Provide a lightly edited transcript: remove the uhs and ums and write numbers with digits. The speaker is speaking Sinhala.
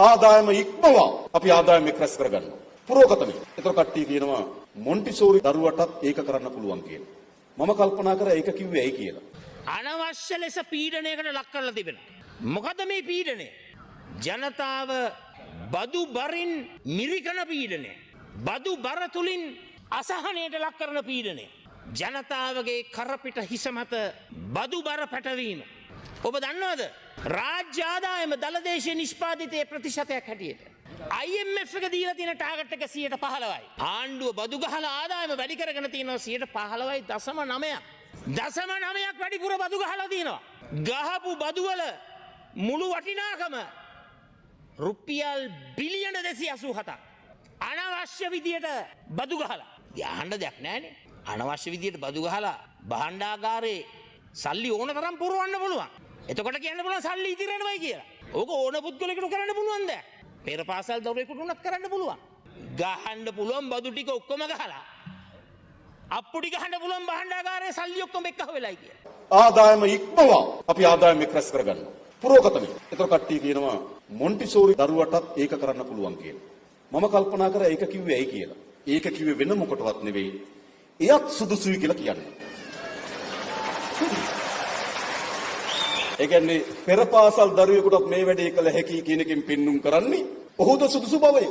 ආදායම ඉක්මවා අපි ආදායම එක් රැස් කරගන්නවා. පුරෝගතනේ. ඒතර කට්ටිය කියනවා මොන්ටිසෝරි දරුවටත් ඒක කරන්න පුළුවන් කියලා. මම කල්පනා කරා ඒක කිව්වේ ඇයි කියලා. අනවශ්‍ය ලෙස පීඩනයකට ලක් කරලා තිබෙනවා. මොකද මේ පීඩනය? ජනතාව බදු බරින් මිරිකන පීඩනය. බදු බර තුලින් අසහනයට ලක් කරන පීඩනය. ජනතාවගේ කරපිට හිස මත බදු බර පැටවීම. ඔබ දන්නවද? රාජ්‍ය ආදායම දලදේශීය නිෂ්පාදිතයේ ප්‍රතිශතයක් හැටියට IMF එක දීලා තියෙන ටාගට් එක 15%යි. ආණ්ඩුව බදු ගහලා ආදායම වැඩි කරගෙන තියෙනවා 15.9ක්. 0.9ක් වැඩිපුර බදු ගහලා තියෙනවා. ගහපු බදු වල මුළු වටිනාකම රුපියල් බිලියන 287ක්. අනවශ්‍ය විදියට බදු ගහලා. යහන්න දෙයක් නැහැනේ. අනවශ්‍ය විදියට බදු ගහලා භාණ්ඩාගාරේ සල්ලි ඕන තරම් පුරවන්න පුළුවන්. එතකොට කියන්න පුළුවන් සල්ලි ඉතිරෙනවයි කියලා. ඕක ඕන පුද්ගලයෙකුට කරන්න පුළුවන් දෙයක්. පෙර පාසල් දරුවෙකුට උනත් කරන්න පුළුවන්. ගහන්න පුළුවන් බදු ටික ඔක්කොම ගහලා. අප්පුඩි ගහන්න පුළුවන් භාණ්ඩාගාරයේ සල්ලි ඔක්කොම එක්ක වෙලයි කියලා. ආදායම ඉක්මවා අපි ආදායම එක් රැස් කරගන්නවා. පුරෝගතනේ. ඒතර කට්ටිය කියනවා මොන්ටිසෝරි දරුවටත් ඒක කරන්න පුළුවන් කියලා. මම කල්පනා කරා ඒක කිව්වේ ඇයි කියලා. ඒක කිව්වේ වෙන මොකටවත් නෙවෙයි. එයත් සුදුසුයි කියලා කියන්නේ. ඒ කියන්නේ පෙර පාසල් දරුවෙකුටත් මේ වැඩේ කළ හැකි කියන එකෙන් පෙන්눔 කරන්නේ ඔහුද සුදුසු බවයි.